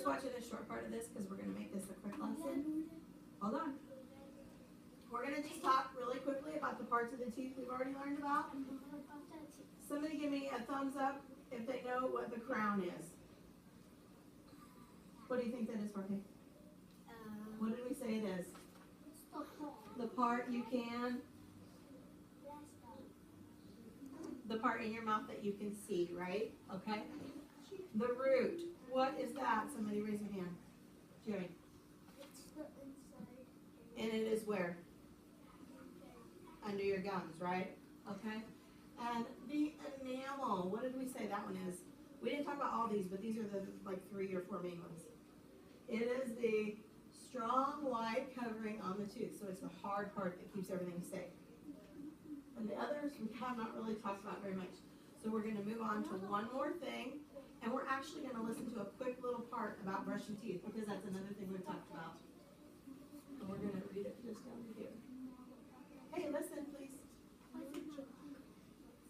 just watching a short part of this because we're going to make this a quick lesson. Hold on. We're going to just talk really quickly about the parts of the teeth we've already learned about. Somebody give me a thumbs up if they know what the crown is. What do you think that is, Jorge? What did we say it is? The part you can, the part in your mouth that you can see, right? Okay. The root. What is that? Somebody raise your hand. Jerry. It's the inside. And it is where? Under your gums, right? Okay. And the enamel. What did we say that one is? We didn't talk about all these, but these are the like 3 or 4 main ones. It is the strong white covering on the tooth. So it's the hard part that keeps everything safe. And the others we have not really talked about very much. So we're going to move on to one more thing. And we're actually going to listen to a quick little part about brushing teeth because that's another thing we've talked about. And we're going to read it just down here. Hey, listen, please.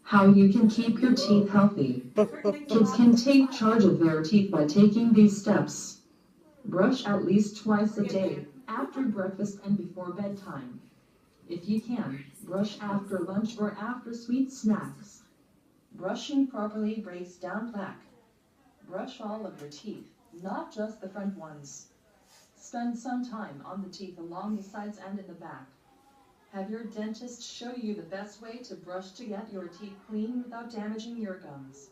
How you can keep your teeth healthy. Kids can take charge of their teeth by taking these steps. Brush at least twice a day, after breakfast and before bedtime. If you can, brush after lunch or after sweet snacks. Brushing properly breaks down plaque. Brush all of your teeth, not just the front ones. Spend some time on the teeth along the sides and in the back. Have your dentist show you the best way to brush to get your teeth clean without damaging your gums.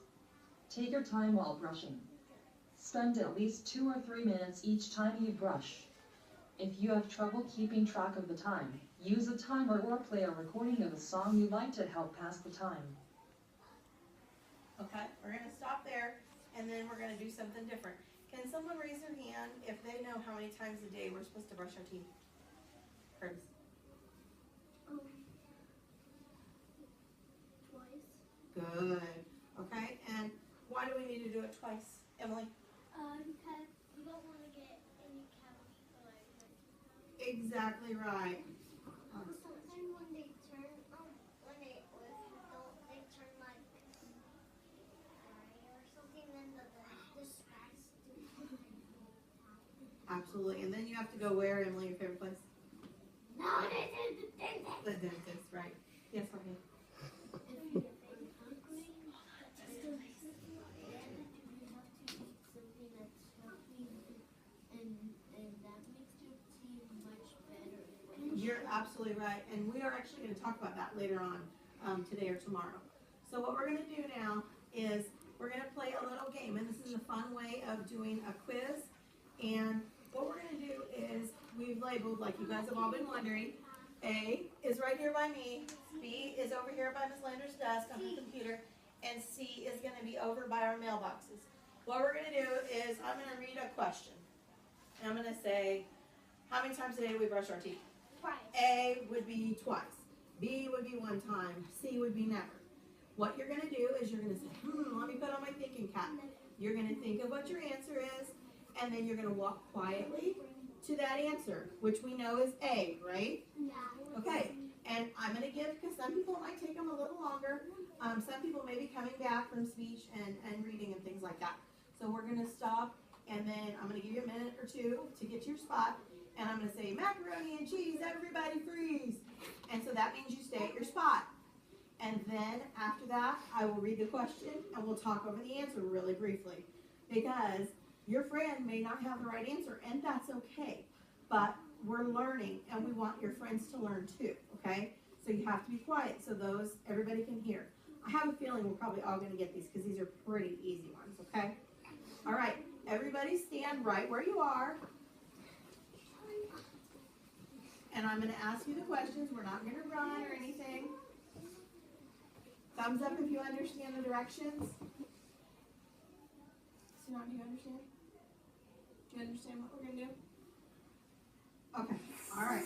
Take your time while brushing. Spend at least 2 or 3 minutes each time you brush. If you have trouble keeping track of the time, use a timer or play a recording of a song you like to help pass the time. Okay, we're going to stop there, and then we're going to do something different. Can someone raise their hand if they know how many times a day we're supposed to brush our teeth? Curtis. Twice. Good. Okay, and why do we need to do it twice, Emily? Because you don't want to get any cavities or like. Exactly right. Sometimes when they turn, when they turn like or something, then the scratch. Absolutely, and then you have to go where, Emily, your favorite place? No, they did the dentist. The dentist, right. Yes, okay. You're absolutely right, and we are actually going to talk about that later on today or tomorrow. So what we're going to do now is we're going to play a little game, and this is a fun way of doing a quiz. And what we're going to do is we've labeled, like you guys have all been wondering, A is right here by me, B is over here by Ms. Lander's desk on her computer, and C is going to be over by our mailboxes. What we're going to do is I'm going to read a question, and I'm going to say, how many times a day do we brush our teeth? Twice. A would be twice. B would be 1 time. C would be never. What you're going to do is you're going to say, let me put on my thinking cap. You're going to think of what your answer is, and then you're going to walk quietly to that answer, which we know is A, right? Yeah. Okay, and I'm going to give, because some people might take them a little longer. Some people may be coming back from speech and reading and things like that. So we're going to stop, and then I'm going to give you a minute or 2 to get to your spot. And I'm going to say, macaroni and cheese, everybody freeze. And so that means you stay at your spot. And then after that, I will read the question and we'll talk over the answer really briefly. Because your friend may not have the right answer, and that's okay. But we're learning, and we want your friends to learn too, okay? So you have to be quiet so everybody can hear. I have a feeling we're probably all going to get these because these are pretty easy ones, okay? All right, everybody stand right where you are. And I'm going to ask you the questions. We're not going to run or anything. Thumbs up if you understand the directions. Sinan, do you understand? Do you understand what we're going to do? Okay. All right.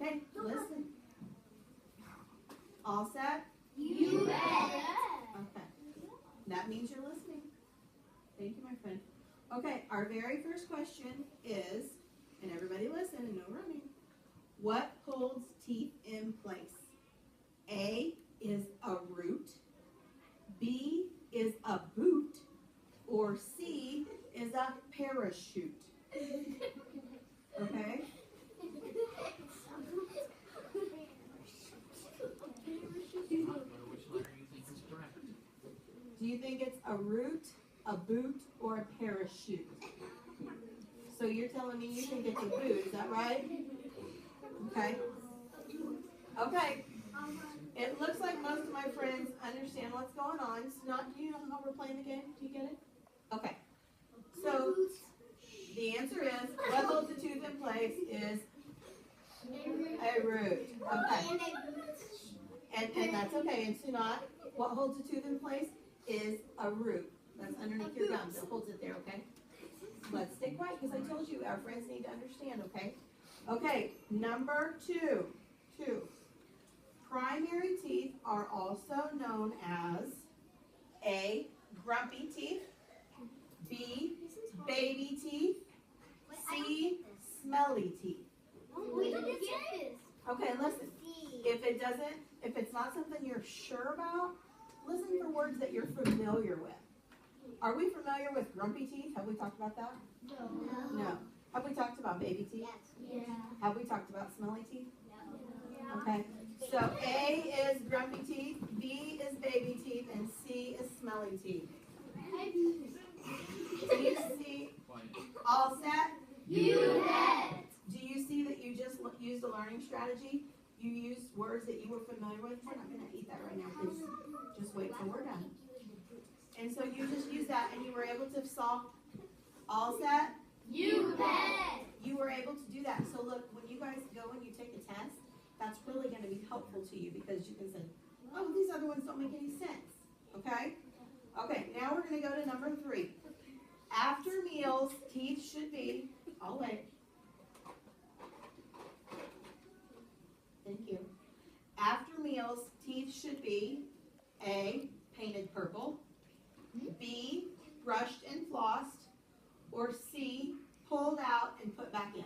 Okay, listen. All set? You bet. Okay. That means you're listening. Thank you, my friend. Okay, our very first question is, and everybody listen and no running. What holds teeth in place? A is a root, B is a boot, or C is is a parachute. Okay? Do you think it's a root, a boot, or a parachute? So you're telling me you think it's a boot, is that right? Okay. Okay. It looks like most of my friends understand what's going on. It's not, do you know how we're playing the game? Do you get it? Okay. So the answer is, what holds the tooth in place is a root. Okay. And that's okay. And Sunat, what holds the tooth in place is a root. That's underneath your gums. It holds it there, okay? Let's stay quiet because I told you our friends need to understand, okay? Okay, number two. Primary teeth are also known as A, grumpy teeth, B, baby teeth, C, smelly teeth. Okay, listen. If it's not something you're sure about, listen for words that you're familiar with. Are we familiar with grumpy teeth? Have we talked about that? No. Have we talked about baby teeth? Yeah. Have we talked about smelly teeth? Okay. So A is grumpy teeth, B is baby teeth, and C is smelly teeth. Do you see? All set? You bet. Do you see that you just used a learning strategy? You used words that you were familiar with. We're not going to eat that right now, please. Just wait till we're done. And so you just used that and you were able to solve. All set? You bet. You were able to do that. So look, when you guys go and you take a test, that's really going to be helpful to you because you can say, oh, these other ones don't make any sense. Okay? Okay, now we're going to go to number 3. After meals, teeth should be, I'll wait. Thank you. After meals, teeth should be A, painted purple, B, brushed and flossed, or C, pulled out and put back in.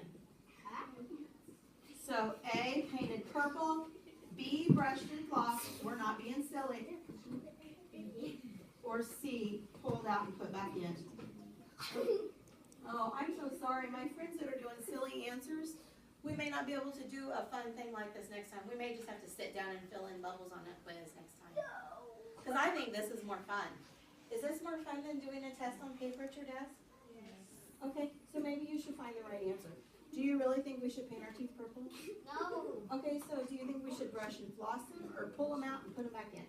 So A, painted purple, B, brushed and flossed, we're not being silly, or C, pulled out and put back in. Oh, I'm so sorry. My friends that are doing silly answers, we may not be able to do a fun thing like this next time. We may just have to sit down and fill in bubbles on that quiz next time. Because I think this is more fun. Is this more fun than doing a test on paper at your desk? Yes. Okay, so maybe you should find the right answer. Do you really think we should paint our teeth purple? No. Okay, so do you think we should brush and floss them or pull them out and put them back in?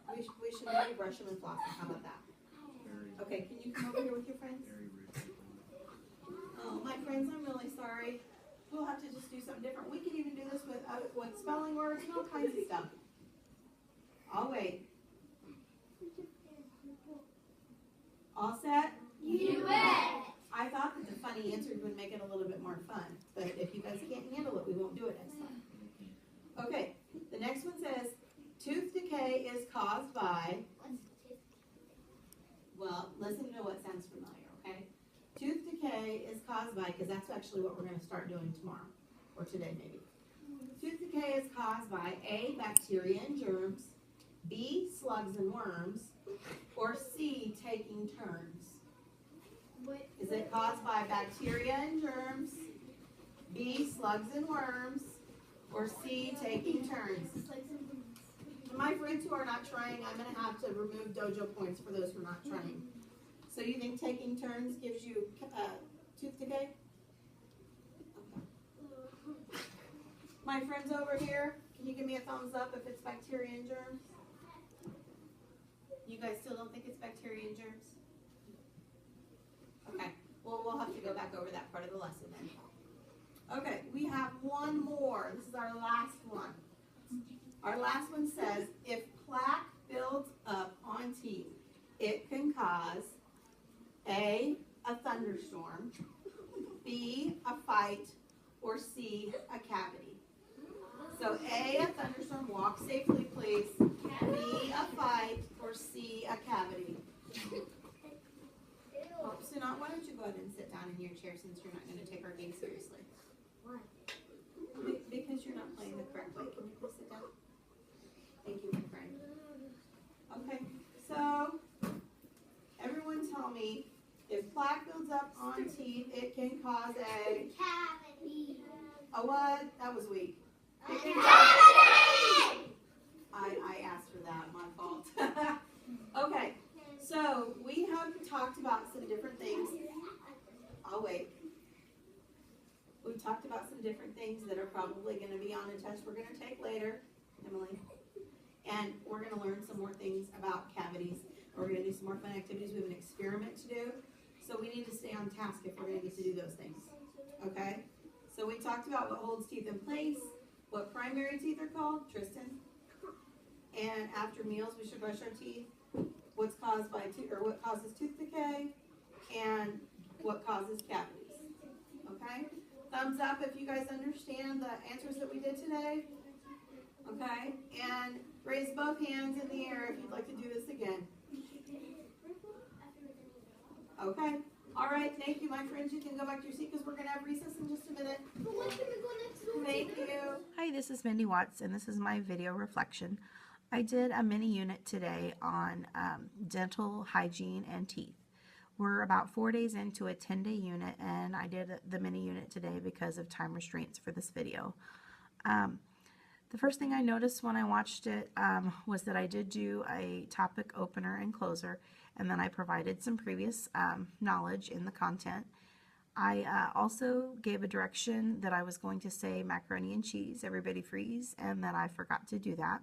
We should maybe brush them and floss them. How about that? Okay, can you come over here with your friends? Oh, my friends, I'm really sorry. We'll have to just do something different. We can even do this with spelling words and all kinds of stuff. I'll wait. All set? You bet. I thought that the funny answers would make it a little bit more fun, but if you guys can't handle it, we won't do it next time. Okay, the next one says, tooth decay is caused by, well, listen to what sounds familiar, okay? Tooth decay is caused by, because that's actually what we're going to start doing tomorrow, or today maybe. Tooth decay is caused by A, bacteria and germs, B, slugs and worms, or C, taking turns. Is it caused by bacteria and germs, B, slugs and worms, or C, taking turns? My friends who are not trying, I'm going to have to remove dojo points for those who are not trying. So you think taking turns gives you tooth decay? Okay. My friends over here, can you give me a thumbs up if it's bacteria and germs? You guys still don't think it's bacteria and germs? Okay, well, we'll have to go back over that part of the lesson then. Okay, we have one more. This is our last one. Our last one says, if plaque builds up on teeth, it can cause A, a thunderstorm, B, a fight, or C, a cavity. So A, a thunderstorm, walk safely please, B, a fight, or C, a cavity. Oh, Sunat, why don't you go ahead and sit down in your chair since you're not going to take our game seriously? Why? Because you're not playing the correct way. Can you please sit down? Thank you, my friend. Okay. teeth, it can cause a Cavity. what? That was weak. It can Cavity. I asked for that, my fault. Okay, so we have talked about some different things. I'll wait. We've talked about some different things that are probably going to be on a test we're going to take later, Emily. And we're going to learn some more things about cavities. We're going to do some more fun activities. We have an experiment to do. So we need to stay on task if we're going to get to do those things. Okay? So we talked about what holds teeth in place, what primary teeth are called, Tristan. And after meals, we should brush our teeth. What's caused by what causes tooth decay, and what causes cavities. Okay? Thumbs up if you guys understand the answers that we did today. Okay? And raise both hands in the air if you'd like to do this again. Okay. All right. Thank you, my friends. You can go back to your seat because we're going to have recess in just a minute. Thank you. Hi, this is Mindy Watts, and this is my video reflection. I did a mini unit today on dental hygiene and teeth. We're about 4 days into a 10-day unit, and I did the mini unit today because of time restraints for this video. The first thing I noticed when I watched it was that I did do a topic opener and closer, and then I provided some previous knowledge in the content. I also gave a direction that I was going to say macaroni and cheese, everybody freeze, and that I forgot to do that.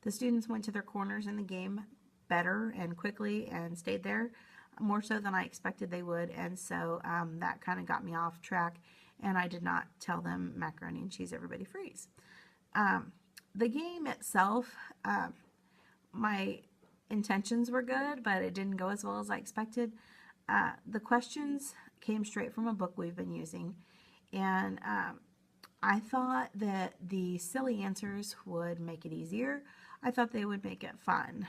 The students went to their corners in the game better and quickly and stayed there, more so than I expected they would, and so that kind of got me off track, and I did not tell them macaroni and cheese, everybody freeze. The game itself, my intentions were good, but it didn't go as well as I expected. The questions came straight from a book we've been using, and I thought that the silly answers would make it easier. I thought they would make it fun.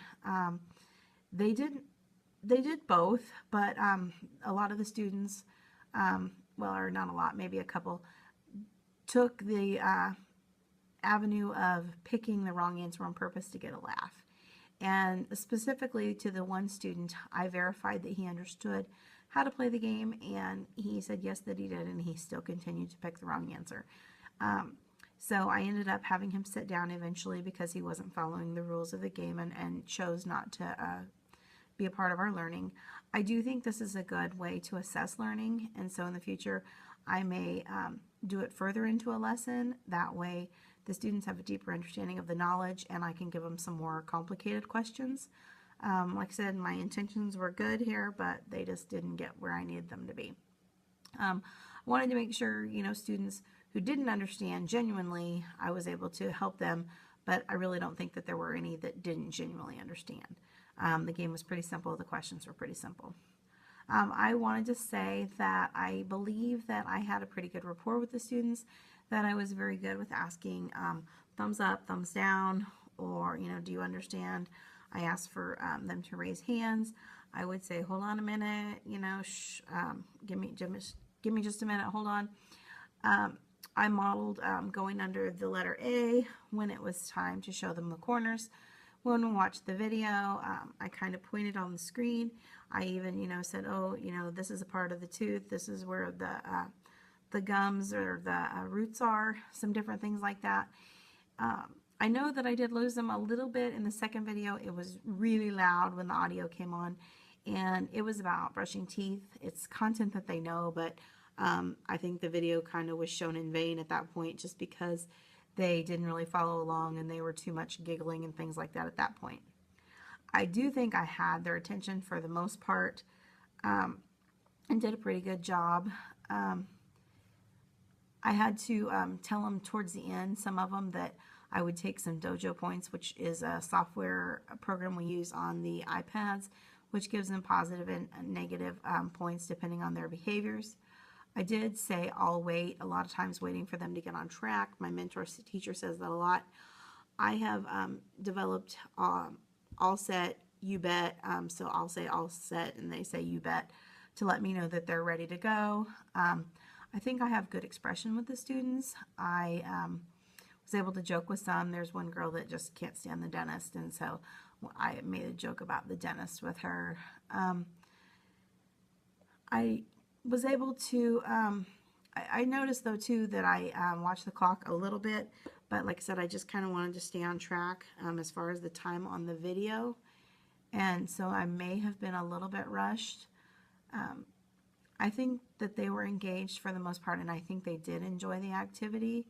They did both, but a lot of the students, well, or not a lot, maybe a couple, took the avenue of picking the wrong answer on purpose to get a laugh. And specifically to the one student, I verified that he understood how to play the game, and he said yes that he did, and he still continued to pick the wrong answer. So I ended up having him sit down eventually because he wasn't following the rules of the game and chose not to be a part of our learning. I do think this is a good way to assess learning, and so in the future I may do it further into a lesson. That way the students have a deeper understanding of the knowledge, and I can give them some more complicated questions. Like I said, my intentions were good here, but they just didn't get where I needed them to be. I wanted to make sure, students who didn't understand genuinely, I was able to help them, but I really don't think that there were any that didn't genuinely understand. The game was pretty simple. The questions were pretty simple. I wanted to say that I believe that I had a pretty good rapport with the students, that I was very good with asking thumbs up, thumbs down, or, do you understand? I asked for them to raise hands. I would say, hold on a minute, give me just a minute, hold on. I modeled going under the letter A when it was time to show them the corners. When we watched the video, I kind of pointed on the screen. I even, said, oh, this is a part of the tooth. This is where the gums or the roots are, some different things like that. I know that I did lose them a little bit in the second video. It was really loud when the audio came on, and it was about brushing teeth. It's content that they know, but I think the video kind of was shown in vain at that point just because they didn't really follow along and they were too much giggling and things like that at that point. I do think I had their attention for the most part and did a pretty good job. I had to tell them towards the end, some of them, that I would take some dojo points, which is a software program we use on the iPads, which gives them positive and negative points depending on their behaviors. I did say I'll wait, a lot of times waiting for them to get on track. My mentor teacher says that a lot. I have developed all set, you bet, so I'll say all set and they say you bet to let me know that they're ready to go. I think I have good expression with the students. I was able to joke with some. There's one girl that just can't stand the dentist, and so I made a joke about the dentist with her. I was able to, I noticed though too that I watched the clock a little bit, but like I said, I just kind of wanted to stay on track as far as the time on the video. And so I may have been a little bit rushed. I think that they were engaged for the most part, and I think they did enjoy the activity.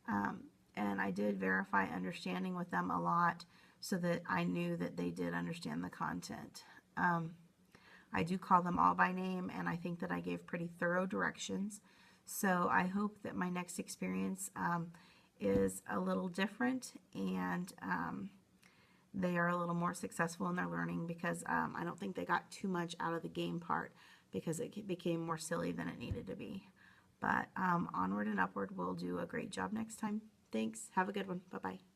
And I did verify understanding with them a lot so that I knew that they did understand the content. I do call them all by name, and I think that I gave pretty thorough directions. So I hope that my next experience is a little different, and they are a little more successful in their learning, because I don't think they got too much out of the game part, because it became more silly than it needed to be. But onward and upward, we'll do a great job next time. Thanks. Have a good one. Bye-bye.